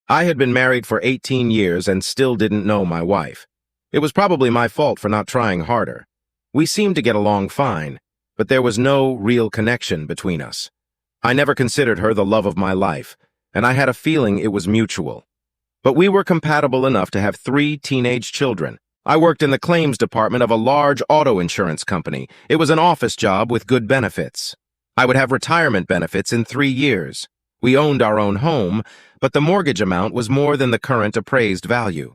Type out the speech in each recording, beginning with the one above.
I had been married for 18 years and still didn't know my wife. It was probably my fault for not trying harder. We seemed to get along fine, but there was no real connection between us. I never considered her the love of my life, and I had a feeling it was mutual. But we were compatible enough to have 3 teenage children. I worked in the claims department of a large auto insurance company. It was an office job with good benefits. I would have retirement benefits in 3 years. We owned our own home, but the mortgage amount was more than the current appraised value.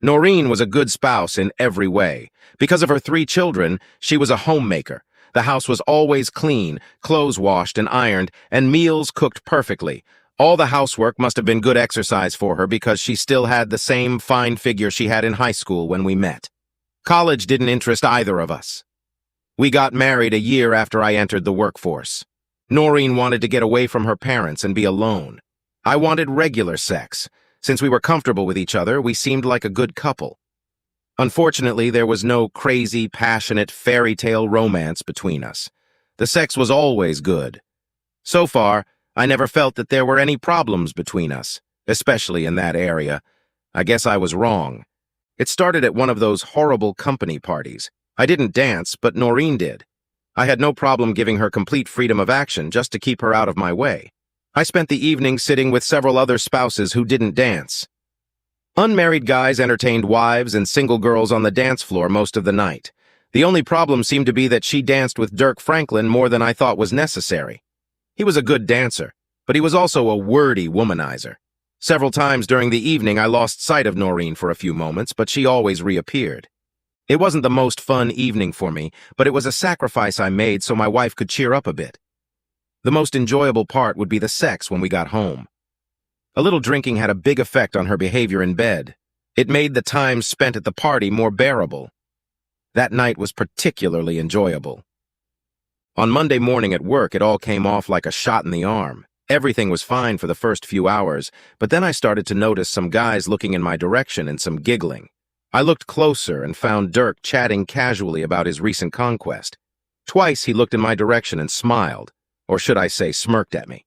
Noreen was a good spouse in every way. Because of her 3 children, she was a homemaker. The house was always clean, clothes washed and ironed, and meals cooked perfectly. All the housework must have been good exercise for her because she still had the same fine figure she had in high school when we met. College didn't interest either of us. We got married a year after I entered the workforce. Noreen wanted to get away from her parents and be alone. I wanted regular sex. Since we were comfortable with each other, we seemed like a good couple. Unfortunately, there was no crazy, passionate, fairy tale romance between us. The sex was always good. So far, I never felt that there were any problems between us, especially in that area. I guess I was wrong. It started at one of those horrible company parties. I didn't dance, but Noreen did. I had no problem giving her complete freedom of action just to keep her out of my way. I spent the evening sitting with several other spouses who didn't dance. Unmarried guys entertained wives and single girls on the dance floor most of the night. The only problem seemed to be that she danced with Dirk Franklin more than I thought was necessary. He was a good dancer, but he was also a wordy womanizer. Several times during the evening I lost sight of Noreen for a few moments, but she always reappeared. It wasn't the most fun evening for me, but it was a sacrifice I made so my wife could cheer up a bit. The most enjoyable part would be the sex when we got home. A little drinking had a big effect on her behavior in bed. It made the time spent at the party more bearable. That night was particularly enjoyable. On Monday morning at work, it all came off like a shot in the arm. Everything was fine for the first few hours, but then I started to notice some guys looking in my direction and some giggling. I looked closer and found Dirk chatting casually about his recent conquest. Twice he looked in my direction and smiled, or should I say smirked at me.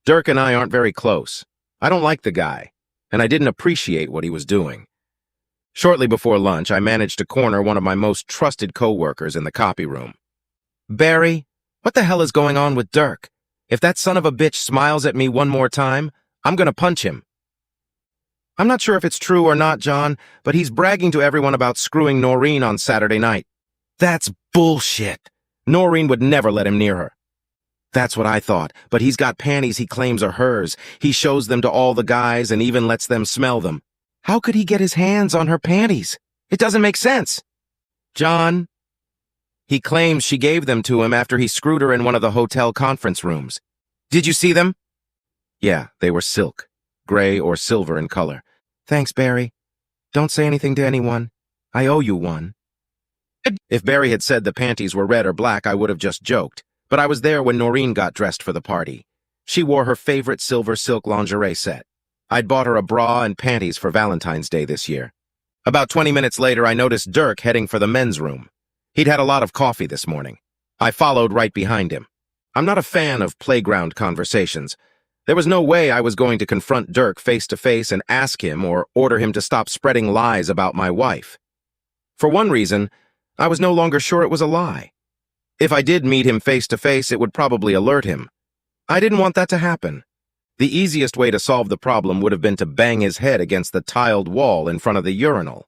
Dirk and I aren't very close. I don't like the guy, and I didn't appreciate what he was doing. Shortly before lunch, I managed to corner one of my most trusted co-workers in the copy room. "Barry, what the hell is going on with Dirk? If that son of a bitch smiles at me one more time, I'm gonna punch him." "I'm not sure if it's true or not, John, but he's bragging to everyone about screwing Noreen on Saturday night." "That's bullshit. Noreen would never let him near her." "That's what I thought, but he's got panties he claims are hers. He shows them to all the guys and even lets them smell them. How could he get his hands on her panties? It doesn't make sense." "John, he claims she gave them to him after he screwed her in one of the hotel conference rooms. Did you see them?" "Yeah, they were silk, gray or silver in color." "Thanks, Barry. Don't say anything to anyone. I owe you one." If Barry had said the panties were red or black, I would have just joked. But I was there when Noreen got dressed for the party. She wore her favorite silver silk lingerie set. I'd bought her a bra and panties for Valentine's Day this year. About 20 minutes later, I noticed Dirk heading for the men's room. He'd had a lot of coffee this morning. I followed right behind him. I'm not a fan of playground conversations. There was no way I was going to confront Dirk face to face and ask him or order him to stop spreading lies about my wife. For one reason, I was no longer sure it was a lie. If I did meet him face to face, it would probably alert him. I didn't want that to happen. The easiest way to solve the problem would have been to bang his head against the tiled wall in front of the urinal.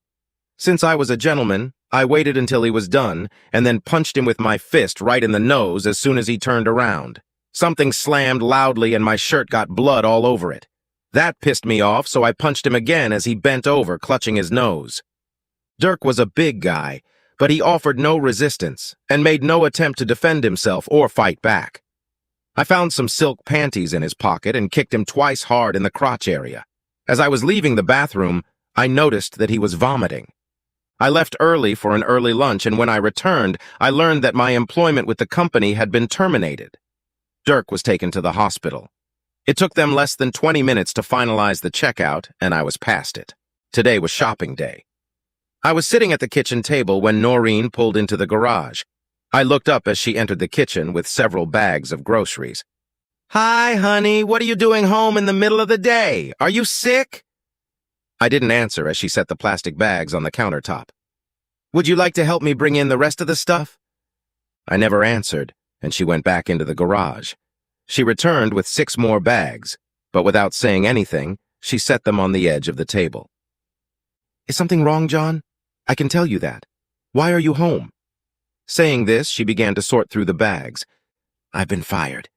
Since I was a gentleman, I waited until he was done and then punched him with my fist right in the nose as soon as he turned around. Something slammed loudly and my shirt got blood all over it. That pissed me off, so I punched him again as he bent over, clutching his nose. Dirk was a big guy, but he offered no resistance and made no attempt to defend himself or fight back. I found some silk panties in his pocket and kicked him twice hard in the crotch area. As I was leaving the bathroom, I noticed that he was vomiting. I left early for an early lunch, and when I returned, I learned that my employment with the company had been terminated. Dirk was taken to the hospital. It took them less than 20 minutes to finalize the checkout, and I was past it. Today was shopping day. I was sitting at the kitchen table when Noreen pulled into the garage. I looked up as she entered the kitchen with several bags of groceries. Hi, honey, what are you doing home in the middle of the day? Are you sick? I didn't answer as she set the plastic bags on the countertop. Would you like to help me bring in the rest of the stuff? I never answered, and she went back into the garage. She returned with 6 more bags, but without saying anything, she set them on the edge of the table. Is something wrong, John? I can tell you that. Why are you home? Saying this, she began to sort through the bags. I've been fired.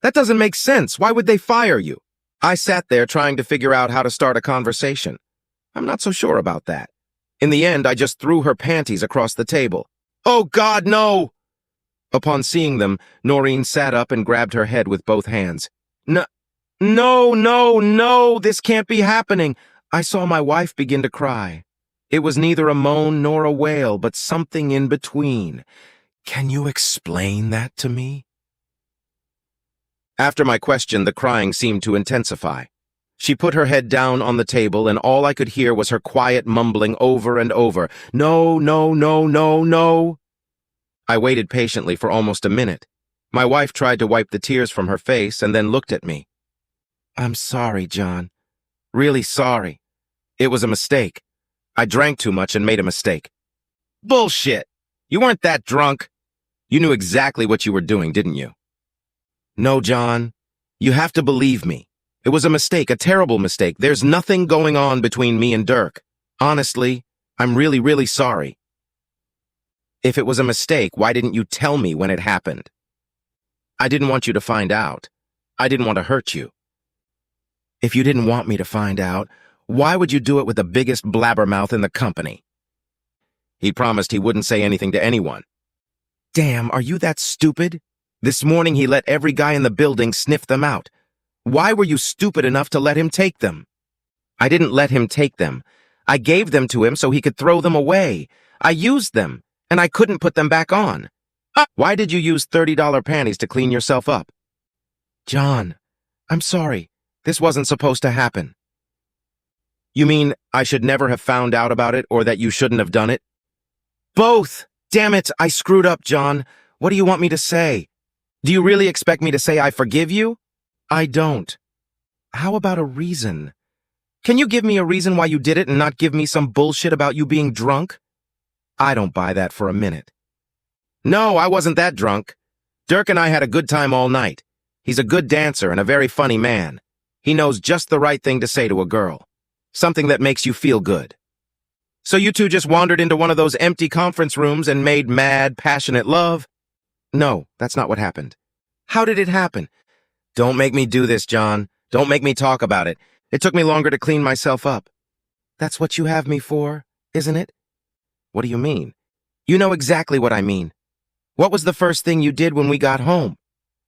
That doesn't make sense. Why would they fire you? I sat there trying to figure out how to start a conversation. I'm not so sure about that. In the end, I just threw her panties across the table. Oh, God, no! Upon seeing them, Noreen sat up and grabbed her head with both hands. No, this can't be happening. I saw my wife begin to cry. It was neither a moan nor a wail, but something in between. Can you explain that to me? After my question, the crying seemed to intensify. She put her head down on the table, and all I could hear was her quiet mumbling over and over, No, no, no, no, no. I waited patiently for almost a minute. My wife tried to wipe the tears from her face and then looked at me. I'm sorry, John. Really sorry. It was a mistake. I drank too much and made a mistake. Bullshit! You weren't that drunk. You knew exactly what you were doing, didn't you? No, John. You have to believe me. It was a mistake, a terrible mistake. There's nothing going on between me and Dirk. Honestly, I'm really, really sorry. If it was a mistake, why didn't you tell me when it happened? I didn't want you to find out. I didn't want to hurt you. If you didn't want me to find out, why would you do it with the biggest blabbermouth in the company? He promised he wouldn't say anything to anyone. Damn, are you that stupid? This morning he let every guy in the building sniff them out. Why were you stupid enough to let him take them? I didn't let him take them. I gave them to him so he could throw them away. I used them, and I couldn't put them back on. Why did you use $30 panties to clean yourself up? John, I'm sorry. This wasn't supposed to happen. You mean I should never have found out about it, or that you shouldn't have done it? Both! Damn it, I screwed up, John. What do you want me to say? Do you really expect me to say I forgive you? I don't. How about a reason? Can you give me a reason why you did it and not give me some bullshit about you being drunk? I don't buy that for a minute. No, I wasn't that drunk. Dirk and I had a good time all night. He's a good dancer and a very funny man. He knows just the right thing to say to a girl. Something that makes you feel good. So you two just wandered into one of those empty conference rooms and made mad, passionate love? No, that's not what happened. How did it happen? Don't make me do this, John. Don't make me talk about it. It took me longer to clean myself up. That's what you have me for, isn't it? What do you mean? You know exactly what I mean. What was the first thing you did when we got home?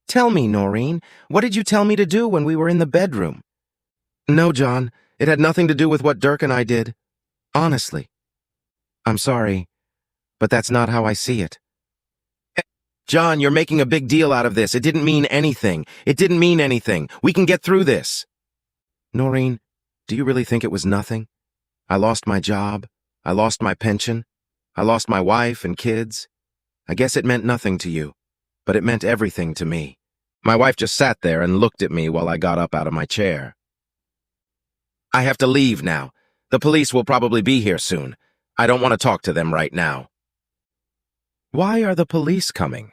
Tell me, Noreen. What did you tell me to do when we were in the bedroom? No, John. It had nothing to do with what Dirk and I did. Honestly. I'm sorry, but that's not how I see it. John, you're making a big deal out of this. It didn't mean anything. It didn't mean anything. We can get through this. Noreen, do you really think it was nothing? I lost my job. I lost my pension. I lost my wife and kids. I guess it meant nothing to you, but it meant everything to me. My wife just sat there and looked at me while I got up out of my chair. I have to leave now. The police will probably be here soon. I don't want to talk to them right now. Why are the police coming?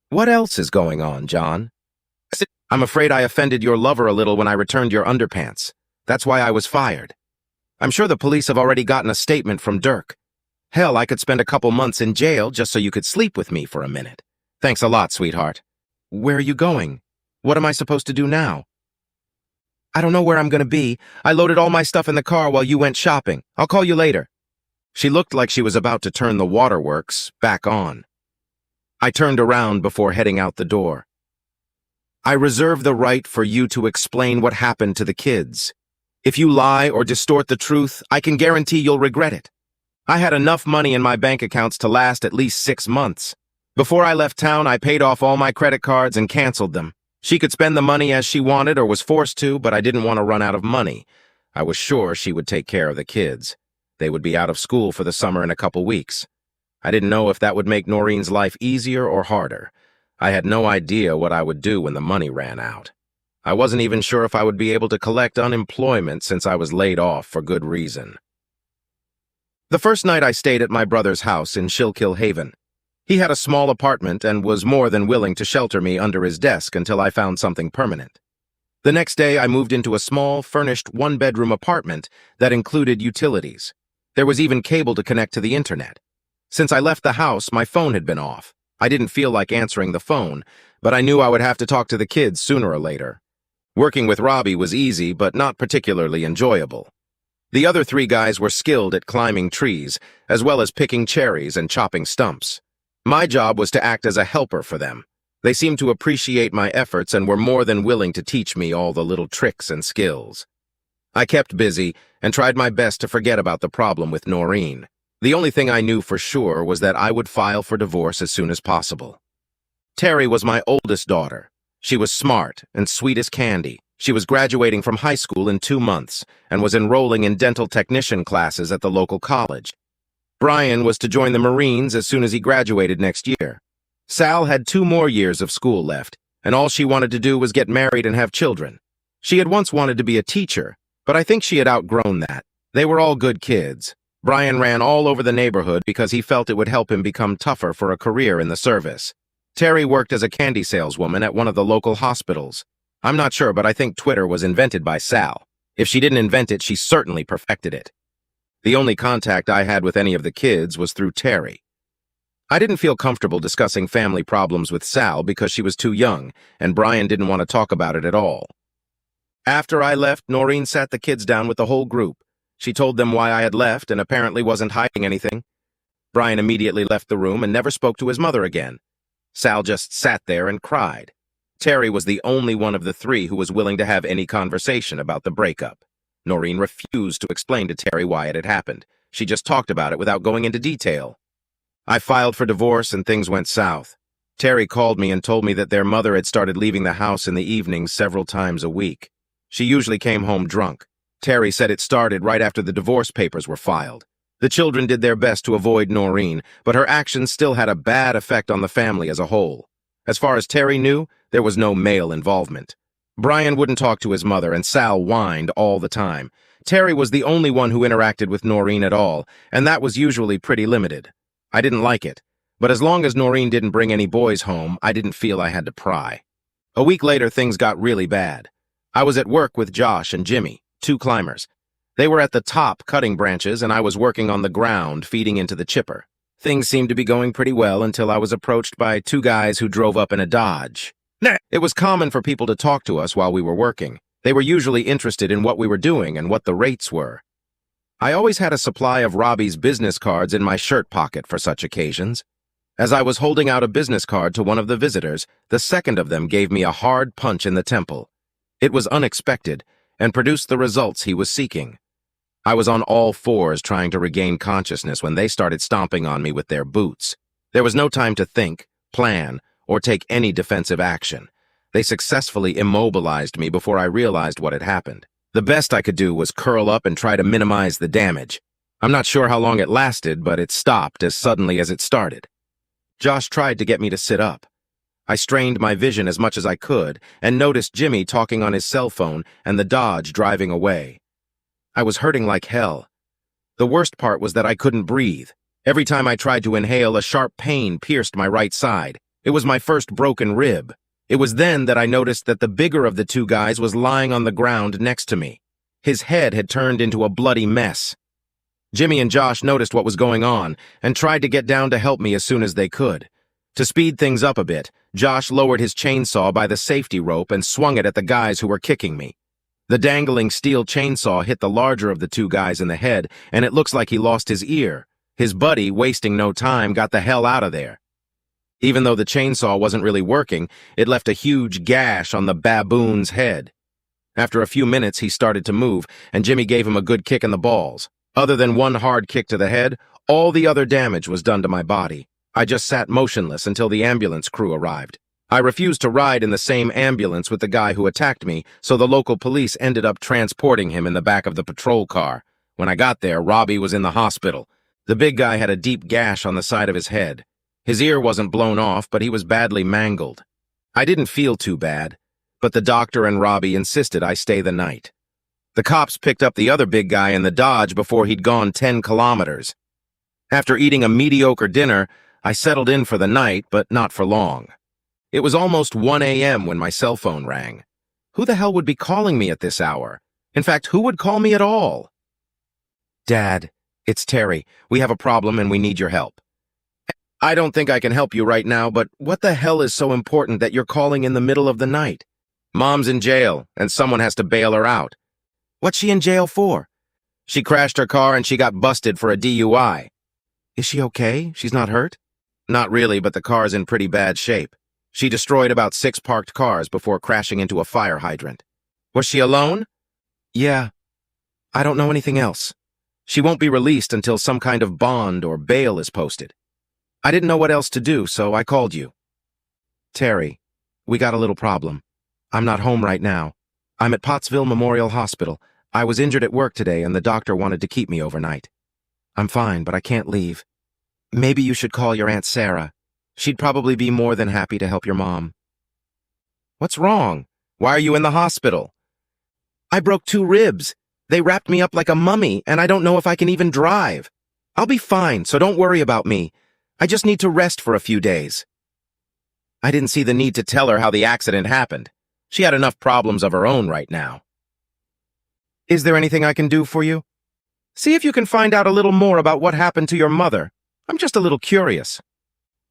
What else is going on, John? I'm afraid I offended your lover a little when I returned your underpants. That's why I was fired. I'm sure the police have already gotten a statement from Dirk. Hell, I could spend a couple months in jail just so you could sleep with me for a minute. Thanks a lot, sweetheart. Where are you going? What am I supposed to do now? I don't know where I'm going to be. I loaded all my stuff in the car while you went shopping. I'll call you later. She looked like she was about to turn the waterworks back on. I turned around before heading out the door. I reserve the right for you to explain what happened to the kids. If you lie or distort the truth, I can guarantee you'll regret it. I had enough money in my bank accounts to last at least 6 months. Before I left town, I paid off all my credit cards and canceled them. She could spend the money as she wanted or was forced to, but I didn't want to run out of money. I was sure she would take care of the kids. They would be out of school for the summer in a couple weeks. I didn't know if that would make Noreen's life easier or harder. I had no idea what I would do when the money ran out. I wasn't even sure if I would be able to collect unemployment since I was laid off for good reason. The first night I stayed at my brother's house in Schuylkill Haven. He had a small apartment and was more than willing to shelter me under his desk until I found something permanent. The next day, I moved into a small, furnished one-bedroom apartment that included utilities. There was even cable to connect to the internet. Since I left the house, my phone had been off. I didn't feel like answering the phone, but I knew I would have to talk to the kids sooner or later. Working with Robbie was easy, but not particularly enjoyable. The other three guys were skilled at climbing trees, as well as picking cherries and chopping stumps. My job was to act as a helper for them. They seemed to appreciate my efforts and were more than willing to teach me all the little tricks and skills. I kept busy and tried my best to forget about the problem with Noreen. The only thing I knew for sure was that I would file for divorce as soon as possible. Terry was my oldest daughter. She was smart and sweet as candy. She was graduating from high school in 2 months and was enrolling in dental technician classes at the local college. Brian was to join the Marines as soon as he graduated next year. Sal had 2 more years of school left, and all she wanted to do was get married and have children. She had once wanted to be a teacher, but I think she had outgrown that. They were all good kids. Brian ran all over the neighborhood because he felt it would help him become tougher for a career in the service. Terry worked as a candy saleswoman at one of the local hospitals. I'm not sure, but I think Twitter was invented by Sal. If she didn't invent it, she certainly perfected it. The only contact I had with any of the kids was through Terry. I didn't feel comfortable discussing family problems with Sal because she was too young, and Brian didn't want to talk about it at all. After I left, Noreen sat the kids down with the whole group. She told them why I had left and apparently wasn't hiding anything. Brian immediately left the room and never spoke to his mother again. Sal just sat there and cried. Terry was the only one of the 3 who was willing to have any conversation about the breakup. Noreen refused to explain to Terry why it had happened. She just talked about it without going into detail. I filed for divorce and things went south. Terry called me and told me that their mother had started leaving the house in the evenings several times a week. She usually came home drunk. Terry said it started right after the divorce papers were filed. The children did their best to avoid Noreen, but her actions still had a bad effect on the family as a whole. As far as Terry knew, there was no male involvement. Brian wouldn't talk to his mother, and Sal whined all the time. Terry was the only one who interacted with Noreen at all, and that was usually pretty limited. I didn't like it, but as long as Noreen didn't bring any boys home, I didn't feel I had to pry. A week later, things got really bad. I was at work with Josh and Jimmy, 2 climbers. They were at the top cutting branches, and I was working on the ground feeding into the chipper. Things seemed to be going pretty well until I was approached by 2 guys who drove up in a Dodge. It was common for people to talk to us while we were working. They were usually interested in what we were doing and what the rates were. I always had a supply of Robbie's business cards in my shirt pocket for such occasions. As I was holding out a business card to one of the visitors, the second of them gave me a hard punch in the temple. It was unexpected and produced the results he was seeking. I was on all fours trying to regain consciousness when they started stomping on me with their boots. There was no time to think, plan, or take any defensive action. They successfully immobilized me before I realized what had happened. The best I could do was curl up and try to minimize the damage. I'm not sure how long it lasted, but it stopped as suddenly as it started. Josh tried to get me to sit up. I strained my vision as much as I could and noticed Jimmy talking on his cell phone and the Dodge driving away. I was hurting like hell. The worst part was that I couldn't breathe. Every time I tried to inhale, a sharp pain pierced my right side. It was my first broken rib. It was then that I noticed that the bigger of the 2 guys was lying on the ground next to me. His head had turned into a bloody mess. Jimmy and Josh noticed what was going on and tried to get down to help me as soon as they could. To speed things up a bit, Josh lowered his chainsaw by the safety rope and swung it at the guys who were kicking me. The dangling steel chainsaw hit the larger of the 2 guys in the head, and it looks like he lost his ear. His buddy, wasting no time, got the hell out of there. Even though the chainsaw wasn't really working, it left a huge gash on the baboon's head. After a few minutes, he started to move, and Jimmy gave him a good kick in the balls. Other than one hard kick to the head, all the other damage was done to my body. I just sat motionless until the ambulance crew arrived. I refused to ride in the same ambulance with the guy who attacked me, so the local police ended up transporting him in the back of the patrol car. When I got there, Robbie was in the hospital. The big guy had a deep gash on the side of his head. His ear wasn't blown off, but he was badly mangled. I didn't feel too bad, but the doctor and Robbie insisted I stay the night. The cops picked up the other big guy in the Dodge before he'd gone 10 kilometers. After eating a mediocre dinner, I settled in for the night, but not for long. It was almost 1 a.m. when my cell phone rang. Who the hell would be calling me at this hour? In fact, who would call me at all? Dad, it's Terry. We have a problem and we need your help. I don't think I can help you right now, but what the hell is so important that you're calling in the middle of the night? Mom's in jail, and someone has to bail her out. What's she in jail for? She crashed her car and she got busted for a DUI. Is she okay? She's not hurt? Not really, but the car's in pretty bad shape. She destroyed about 6 parked cars before crashing into a fire hydrant. Was she alone? Yeah. I don't know anything else. She won't be released until some kind of bond or bail is posted. I didn't know what else to do, so I called you. Terry, we got a little problem. I'm not home right now. I'm at Pottsville Memorial Hospital. I was injured at work today and the doctor wanted to keep me overnight. I'm fine, but I can't leave. Maybe you should call your Aunt Sarah. She'd probably be more than happy to help your mom. What's wrong? Why are you in the hospital? I broke 2 ribs. They wrapped me up like a mummy, and I don't know if I can even drive. I'll be fine, so don't worry about me. I just need to rest for a few days. I didn't see the need to tell her how the accident happened. She had enough problems of her own right now. Is there anything I can do for you? See if you can find out a little more about what happened to your mother. I'm just a little curious.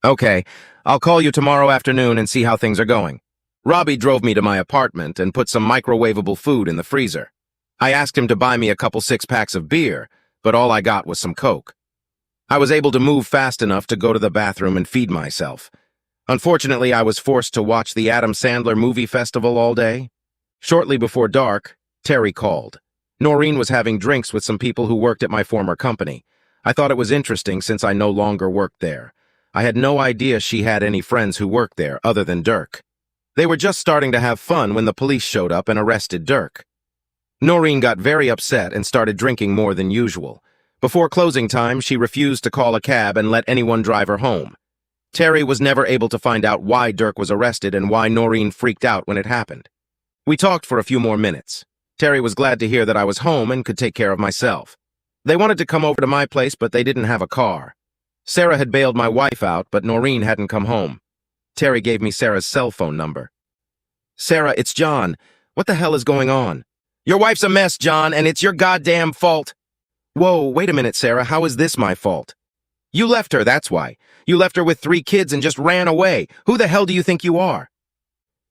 Okay, I'll call you tomorrow afternoon and see how things are going. Robbie drove me to my apartment and put some microwavable food in the freezer. I asked him to buy me a couple 6-packs of beer, but all I got was some Coke. I was able to move fast enough to go to the bathroom and feed myself. Unfortunately, I was forced to watch the Adam Sandler movie festival all day. Shortly before dark, Terry called. Noreen was having drinks with some people who worked at my former company. I thought it was interesting since I no longer worked there. I had no idea she had any friends who worked there other than Dirk. They were just starting to have fun when the police showed up and arrested Dirk. Noreen got very upset and started drinking more than usual. Before closing time, she refused to call a cab and let anyone drive her home. Terry was never able to find out why Dirk was arrested and why Noreen freaked out when it happened. We talked for a few more minutes. Terry was glad to hear that I was home and could take care of myself. They wanted to come over to my place, but they didn't have a car. Sarah had bailed my wife out, but Noreen hadn't come home. Terry gave me Sarah's cell phone number. Sarah, it's John. What the hell is going on? Your wife's a mess, John, and it's your goddamn fault. Whoa, wait a minute, Sarah. How is this my fault? You left her, that's why. You left her with 3 kids and just ran away. Who the hell do you think you are?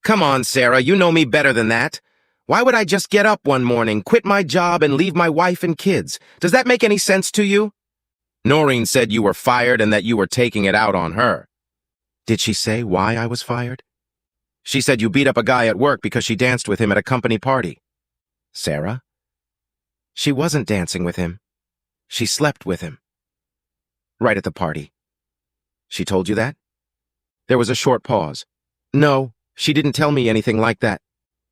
Come on, Sarah, you know me better than that. Why would I just get up one morning, quit my job, and leave my wife and kids? Does that make any sense to you? Noreen said you were fired and that you were taking it out on her. Did she say why I was fired? She said you beat up a guy at work because she danced with him at a company party. Sarah? She wasn't dancing with him. She slept with him. Right at the party. She told you that? There was a short pause. No, she didn't tell me anything like that.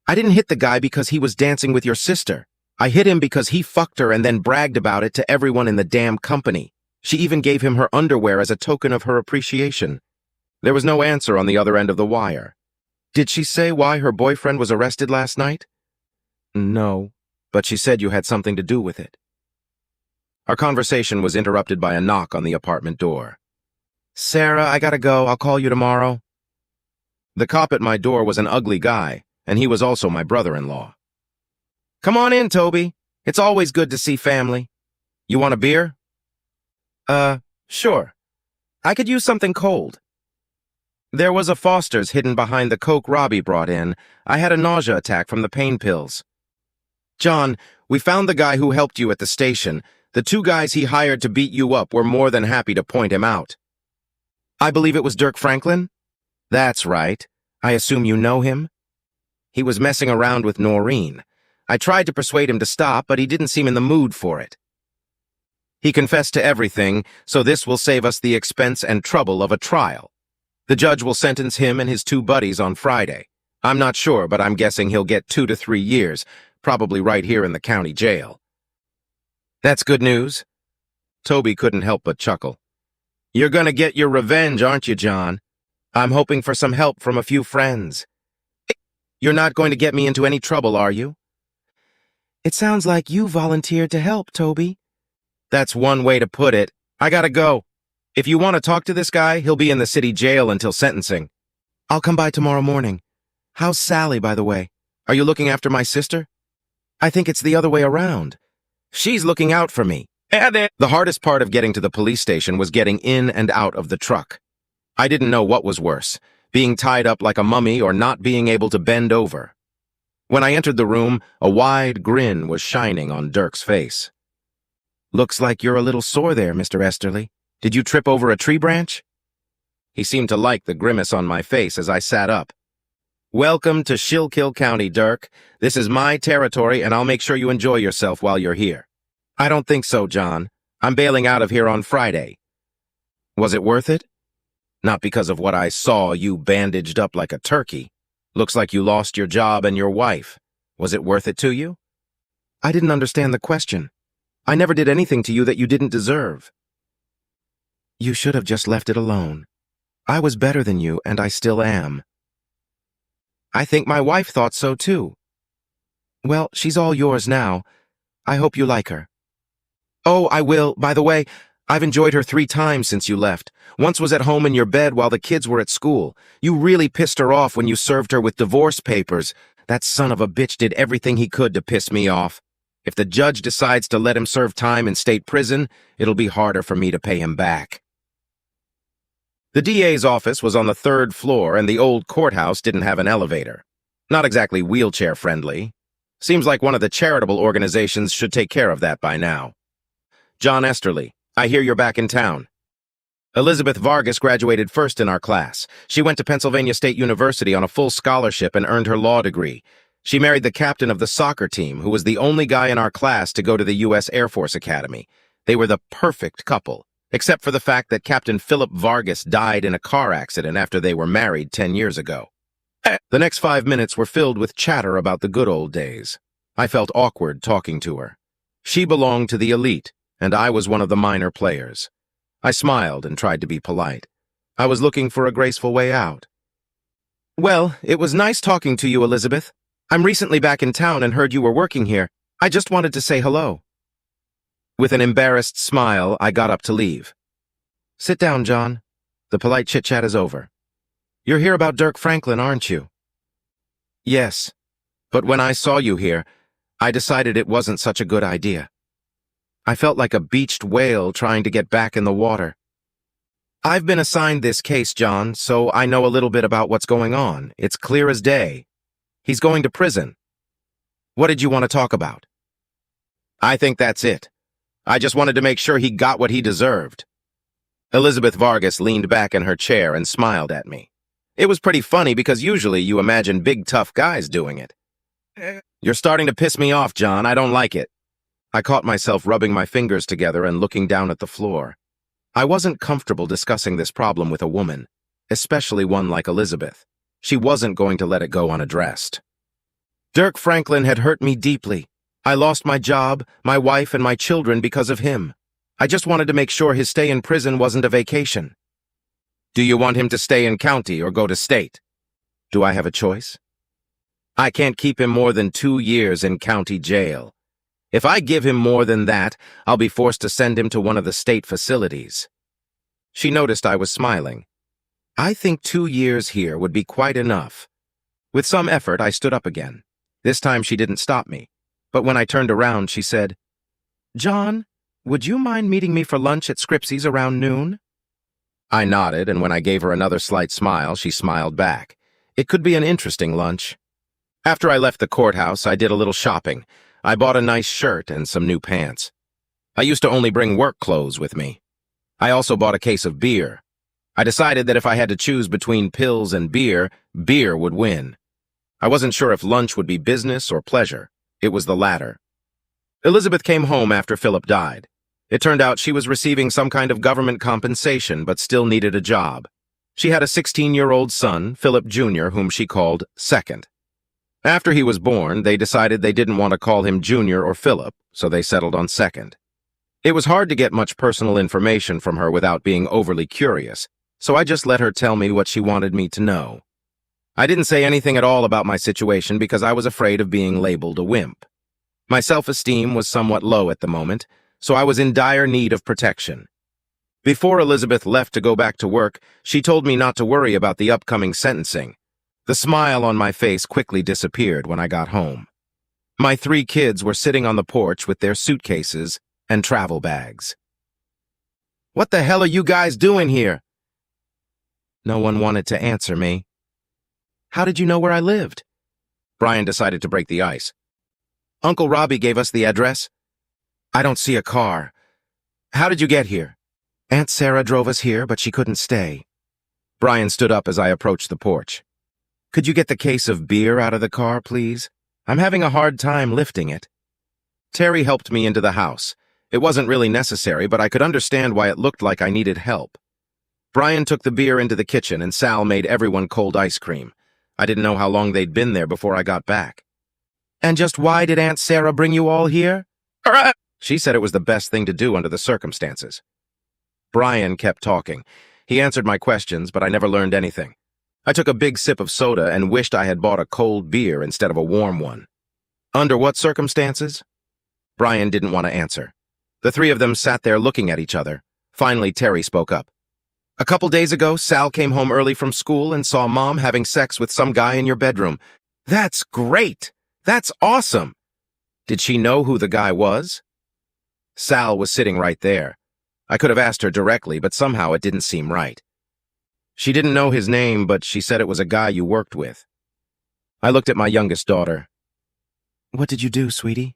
I didn't hit the guy because he was dancing with your sister. I hit him because he fucked her and then bragged about it to everyone in the damn company. She even gave him her underwear as a token of her appreciation. There was no answer on the other end of the wire. Did she say why her boyfriend was arrested last night? No, but she said you had something to do with it. Our conversation was interrupted by a knock on the apartment door. Sarah, I gotta go. I'll call you tomorrow. The cop at my door was an ugly guy, and he was also my brother-in-law. Come on in, Toby. It's always good to see family. You want a beer? Sure. I could use something cold. There was a Foster's hidden behind the Coke Robbie brought in. I had a nausea attack from the pain pills. John, we found the guy who helped you at the station. The 2 guys he hired to beat you up were more than happy to point him out. I believe it was Dirk Franklin? That's right. I assume you know him? He was messing around with Noreen. I tried to persuade him to stop, but he didn't seem in the mood for it. He confessed to everything, so this will save us the expense and trouble of a trial. The judge will sentence him and his 2 buddies on Friday. I'm not sure, but I'm guessing he'll get 2 to 3 years, probably right here in the county jail. That's good news. Toby couldn't help but chuckle. You're gonna get your revenge, aren't you, John? I'm hoping for some help from a few friends. You're not going to get me into any trouble, are you? It sounds like you volunteered to help, Toby. That's one way to put it. I gotta go. If you want to talk to this guy, he'll be in the city jail until sentencing. I'll come by tomorrow morning. How's Sally, by the way? Are you looking after my sister? I think it's the other way around. She's looking out for me. The hardest part of getting to the police station was getting in and out of the truck. I didn't know what was worse, being tied up like a mummy or not being able to bend over. When I entered the room, a wide grin was shining on Dirk's face. Looks like you're a little sore there, Mr. Esterly. Did you trip over a tree branch? He seemed to like the grimace on my face as I sat up. Welcome to Schuylkill County, Dirk. This is my territory, and I'll make sure you enjoy yourself while you're here. I don't think so, John. I'm bailing out of here on Friday. Was it worth it? Not because of what I saw, you bandaged up like a turkey. Looks like you lost your job and your wife. Was it worth it to you? I didn't understand the question. I never did anything to you that you didn't deserve. You should have just left it alone. I was better than you, and I still am. I think my wife thought so, too. Well, she's all yours now. I hope you like her. Oh, I will. By the way, I've enjoyed her 3 times since you left. Once was at home in your bed while the kids were at school. You really pissed her off when you served her with divorce papers. That son of a bitch did everything he could to piss me off. If the judge decides to let him serve time in state prison, it'll be harder for me to pay him back. The DA's office was on the 3rd floor, and the old courthouse didn't have an elevator. Not exactly wheelchair-friendly. Seems like one of the charitable organizations should take care of that by now. John Esterly, I hear you're back in town. Elizabeth Vargas graduated first in our class. She went to Pennsylvania State University on a full scholarship and earned her law degree. She married the captain of the soccer team, who was the only guy in our class to go to the U.S. Air Force Academy. They were the perfect couple, except for the fact that Captain Philip Vargas died in a car accident after they were married 10 years ago. The next 5 minutes were filled with chatter about the good old days. I felt awkward talking to her. She belonged to the elite, and I was one of the minor players. I smiled and tried to be polite. I was looking for a graceful way out. Well, it was nice talking to you, Elizabeth. I'm recently back in town and heard you were working here. I just wanted to say hello. With an embarrassed smile, I got up to leave. Sit down, John. The polite chit-chat is over. You're here about Dirk Franklin, aren't you? Yes, but when I saw you here, I decided it wasn't such a good idea. I felt like a beached whale trying to get back in the water. I've been assigned this case, John, so I know a little bit about what's going on. It's clear as day. He's going to prison. What did you want to talk about? I think that's it. I just wanted to make sure he got what he deserved. Elizabeth Vargas leaned back in her chair and smiled at me. It was pretty funny because usually you imagine big tough guys doing it. You're starting to piss me off, John. I don't like it. I caught myself rubbing my fingers together and looking down at the floor. I wasn't comfortable discussing this problem with a woman, especially one like Elizabeth. She wasn't going to let it go unaddressed. Dirk Franklin had hurt me deeply. I lost my job, my wife, and my children because of him. I just wanted to make sure his stay in prison wasn't a vacation. Do you want him to stay in county or go to state? Do I have a choice? I can't keep him more than 2 years in county jail. If I give him more than that, I'll be forced to send him to one of the state facilities. She noticed I was smiling. I think 2 years here would be quite enough. With some effort, I stood up again. This time she didn't stop me, but when I turned around, she said, John, would you mind meeting me for lunch at Scripsy's around noon? I nodded, and when I gave her another slight smile, she smiled back. It could be an interesting lunch. After I left the courthouse, I did a little shopping. I bought a nice shirt and some new pants. I used to only bring work clothes with me. I also bought a case of beer. I decided that if I had to choose between pills and beer, beer would win. I wasn't sure if lunch would be business or pleasure. It was the latter. Elizabeth came home after Philip died. It turned out she was receiving some kind of government compensation but still needed a job. She had a 16-year-old son, Philip Jr., whom she called Second. After he was born, they decided they didn't want to call him Junior or Philip, so they settled on Second. It was hard to get much personal information from her without being overly curious, so I just let her tell me what she wanted me to know. I didn't say anything at all about my situation because I was afraid of being labeled a wimp. My self-esteem was somewhat low at the moment, so I was in dire need of protection. Before Elizabeth left to go back to work, she told me not to worry about the upcoming sentencing. The smile on my face quickly disappeared when I got home. My 3 kids were sitting on the porch with their suitcases and travel bags. "What the hell are you guys doing here?" No one wanted to answer me. "How did you know where I lived?" Brian decided to break the ice. "Uncle Robbie gave us the address." "I don't see a car. How did you get here?" "Aunt Sarah drove us here, but she couldn't stay." Brian stood up as I approached the porch. "Could you get the case of beer out of the car, please? I'm having a hard time lifting it." Terry helped me into the house. It wasn't really necessary, but I could understand why it looked like I needed help. Brian took the beer into the kitchen, and Sal made everyone cold ice cream. I didn't know how long they'd been there before I got back. "And just why did Aunt Sarah bring you all here?" "She said it was the best thing to do under the circumstances." Brian kept talking. He answered my questions, but I never learned anything. I took a big sip of soda and wished I had bought a cold beer instead of a warm one. "Under what circumstances?" Brian didn't want to answer. The 3 of them sat there looking at each other. Finally, Terry spoke up. "A couple days ago, Sal came home early from school and saw Mom having sex with some guy in your bedroom." "That's great! That's awesome!" "Did she know who the guy was?" Sal was sitting right there. I could have asked her directly, but somehow it didn't seem right. "She didn't know his name, but she said it was a guy you worked with." I looked at my youngest daughter. "What did you do, sweetie?"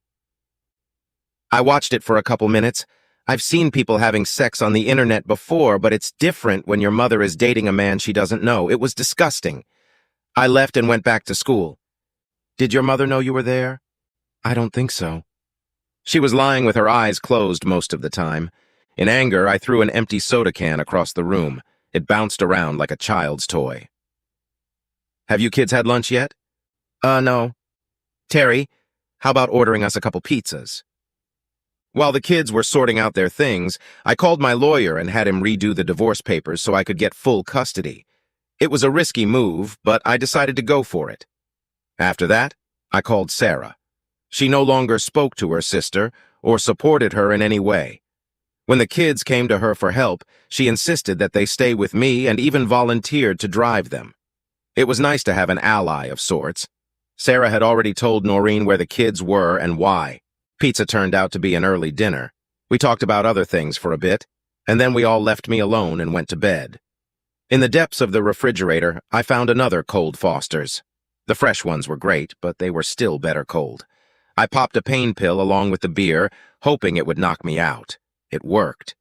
"I watched it for a couple minutes. I've seen people having sex on the internet before, but it's different when your mother is dating a man she doesn't know. It was disgusting. I left and went back to school." "Did your mother know you were there?" "I don't think so." She was lying with her eyes closed most of the time. In anger, I threw an empty soda can across the room. It bounced around like a child's toy. "Have you kids had lunch yet?" No." "Terry, how about ordering us a couple pizzas?" While the kids were sorting out their things, I called my lawyer and had him redo the divorce papers so I could get full custody. It was a risky move, but I decided to go for it. After that, I called Sarah. She no longer spoke to her sister or supported her in any way. When the kids came to her for help, she insisted that they stay with me and even volunteered to drive them. It was nice to have an ally of sorts. Sarah had already told Noreen where the kids were and why. Pizza turned out to be an early dinner. We talked about other things for a bit, and then we all left me alone and went to bed. In the depths of the refrigerator, I found another cold Foster's. The fresh ones were great, but they were still better cold. I popped a pain pill along with the beer, hoping it would knock me out. It worked.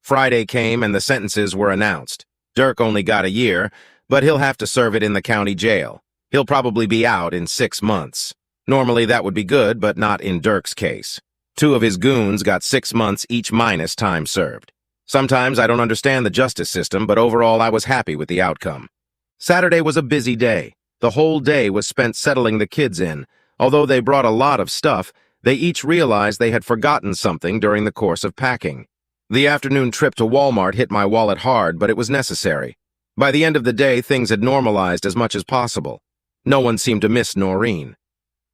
Friday came and the sentences were announced. Dirk only got a year, but he'll have to serve it in the county jail. He'll probably be out in 6 months. Normally that would be good, but not in Dirk's case. 2 of his goons got 6 months each minus time served. Sometimes I don't understand the justice system, but overall I was happy with the outcome. Saturday was a busy day. The whole day was spent settling the kids in. Although they brought a lot of stuff, they each realized they had forgotten something during the course of packing. The afternoon trip to Walmart hit my wallet hard, but it was necessary. By the end of the day, things had normalized as much as possible. No one seemed to miss Noreen.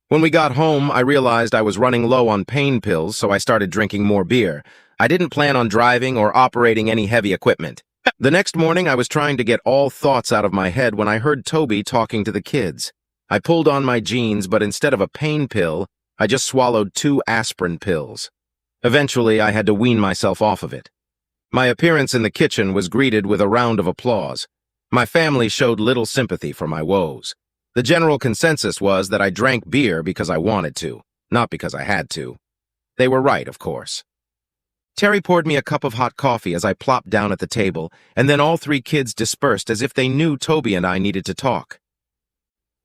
When we got home, I realized I was running low on pain pills, so I started drinking more beer. I didn't plan on driving or operating any heavy equipment. The next morning, I was trying to get all thoughts out of my head when I heard Toby talking to the kids. I pulled on my jeans, but instead of a pain pill, I just swallowed 2 aspirin pills. Eventually, I had to wean myself off of it. My appearance in the kitchen was greeted with a round of applause. My family showed little sympathy for my woes. The general consensus was that I drank beer because I wanted to, not because I had to. They were right, of course. Terry poured me a cup of hot coffee as I plopped down at the table, and then all 3 kids dispersed as if they knew Toby and I needed to talk.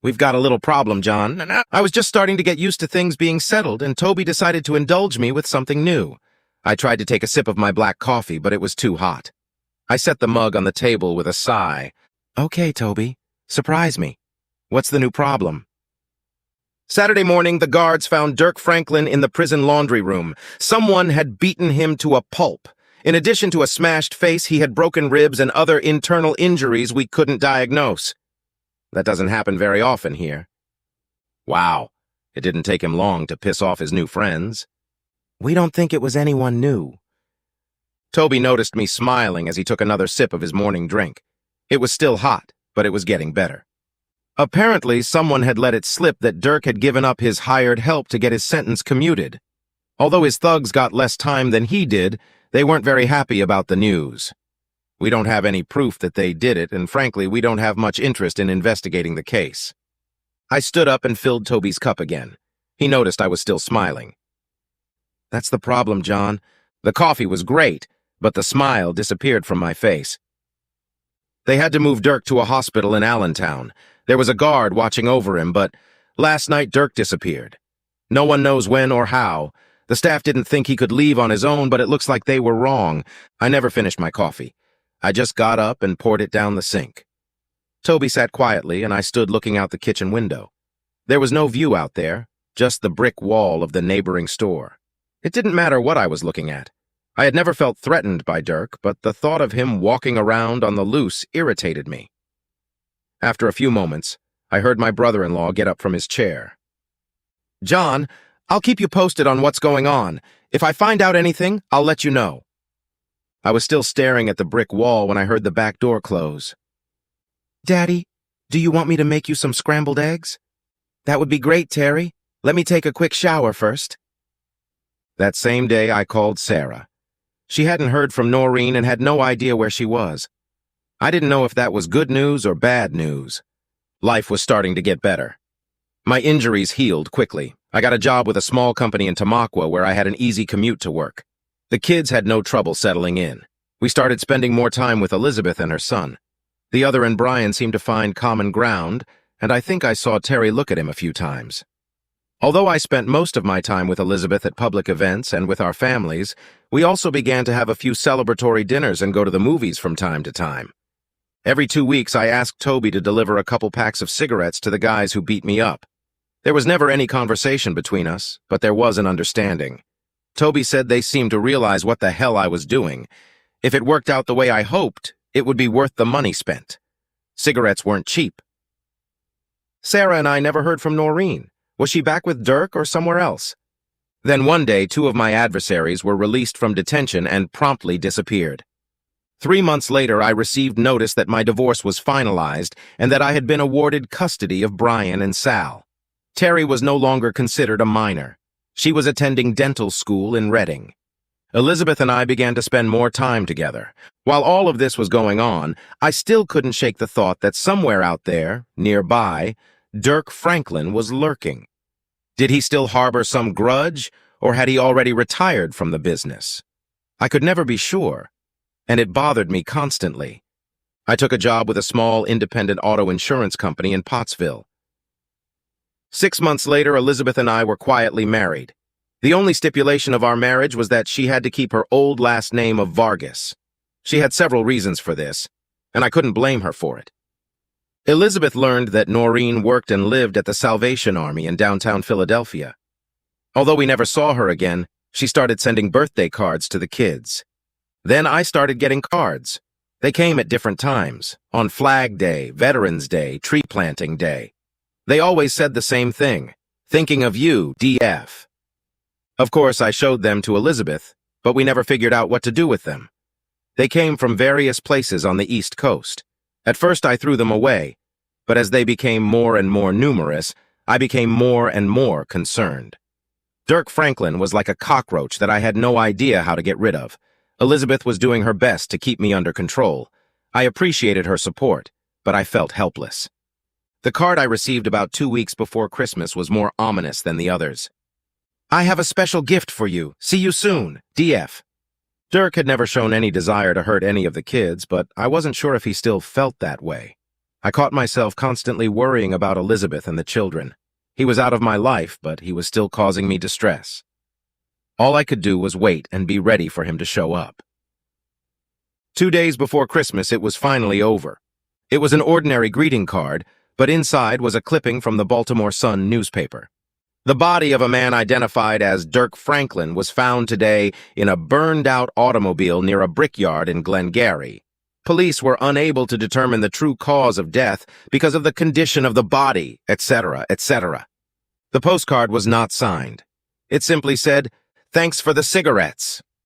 "We've got a little problem, John. I was just starting to get used to things being settled, and Toby decided to indulge me with something new." I tried to take a sip of my black coffee, but it was too hot. I set the mug on the table with a sigh. "Okay, Toby. Surprise me. What's the new problem?" Saturday morning, the guards found Dirk Franklin in the prison laundry room. Someone had beaten him to a pulp. In addition to a smashed face, he had broken ribs and other internal injuries we couldn't diagnose. That doesn't happen very often here. Wow, it didn't take him long to piss off his new friends. We don't think it was anyone new. Toby noticed me smiling as he took another sip of his morning drink. It was still hot, but it was getting better. Apparently, someone had let it slip that Dirk had given up his hired help to get his sentence commuted. Although his thugs got less time than he did, they weren't very happy about the news. We don't have any proof that they did it, and frankly, we don't have much interest in investigating the case. I stood up and filled Toby's cup again. He noticed I was still smiling. That's the problem, John. The coffee was great, but the smile disappeared from my face. They had to move Dirk to a hospital in Allentown. There was a guard watching over him, but last night Dirk disappeared. No one knows when or how. The staff didn't think he could leave on his own, but it looks like they were wrong. I never finished my coffee. I just got up and poured it down the sink. Toby sat quietly, and I stood looking out the kitchen window. There was no view out there, just the brick wall of the neighboring store. It didn't matter what I was looking at. I had never felt threatened by Dirk, but the thought of him walking around on the loose irritated me. After a few moments, I heard my brother-in-law get up from his chair. John, I'll keep you posted on what's going on. If I find out anything, I'll let you know. I was still staring at the brick wall when I heard the back door close. Daddy, do you want me to make you some scrambled eggs? That would be great, Terry. Let me take a quick shower first. That same day, I called Sarah. She hadn't heard from Noreen and had no idea where she was. I didn't know if that was good news or bad news. Life was starting to get better. My injuries healed quickly. I got a job with a small company in Tamaqua where I had an easy commute to work. The kids had no trouble settling in. We started spending more time with Elizabeth and her son. The other and Brian seemed to find common ground, and I think I saw Terry look at him a few times. Although I spent most of my time with Elizabeth at public events and with our families, we also began to have a few celebratory dinners and go to the movies from time to time. Every 2 weeks, I asked Toby to deliver a couple packs of cigarettes to the guys who beat me up. There was never any conversation between us, but there was an understanding. Toby said they seemed to realize what the hell I was doing. If it worked out the way I hoped, it would be worth the money spent. Cigarettes weren't cheap. Sarah and I never heard from Noreen. Was she back with Dirk or somewhere else? Then one day, 2 of my adversaries were released from detention and promptly disappeared. 3 months later, I received notice that my divorce was finalized and that I had been awarded custody of Brian and Sal. Terry was no longer considered a minor. She was attending dental school in Reading. Elizabeth and I began to spend more time together. While all of this was going on, I still couldn't shake the thought that somewhere out there, nearby, Dirk Franklin was lurking. Did he still harbor some grudge, or had he already retired from the business? I could never be sure, and it bothered me constantly. I took a job with a small independent auto insurance company in Pottsville. 6 months later, Elizabeth and I were quietly married. The only stipulation of our marriage was that she had to keep her old last name of Vargas. She had several reasons for this, and I couldn't blame her for it. Elizabeth learned that Noreen worked and lived at the Salvation Army in downtown Philadelphia. Although we never saw her again, she started sending birthday cards to the kids. Then I started getting cards. They came at different times, on Flag Day, Veterans Day, Tree Planting Day. They always said the same thing, thinking of you, DF. Of course, I showed them to Elizabeth, but we never figured out what to do with them. They came from various places on the East Coast. At first, I threw them away, but as they became more and more numerous, I became more and more concerned. Dirk Franklin was like a cockroach that I had no idea how to get rid of. Elizabeth was doing her best to keep me under control. I appreciated her support, but I felt helpless. The card I received about 2 weeks before Christmas was more ominous than the others. I have a special gift for you. See you soon, DF. Dirk had never shown any desire to hurt any of the kids, but I wasn't sure if he still felt that way. I caught myself constantly worrying about Elizabeth and the children. He was out of my life, but he was still causing me distress. All I could do was wait and be ready for him to show up. 2 days before Christmas, it was finally over. It was an ordinary greeting card, but inside was a clipping from the Baltimore Sun newspaper. The body of a man identified as Dirk Franklin was found today in a burned-out automobile near a brickyard in Glengarry. Police were unable to determine the true cause of death because of the condition of the body, etc., etc. The postcard was not signed. It simply said, "Thanks for the cigarettes."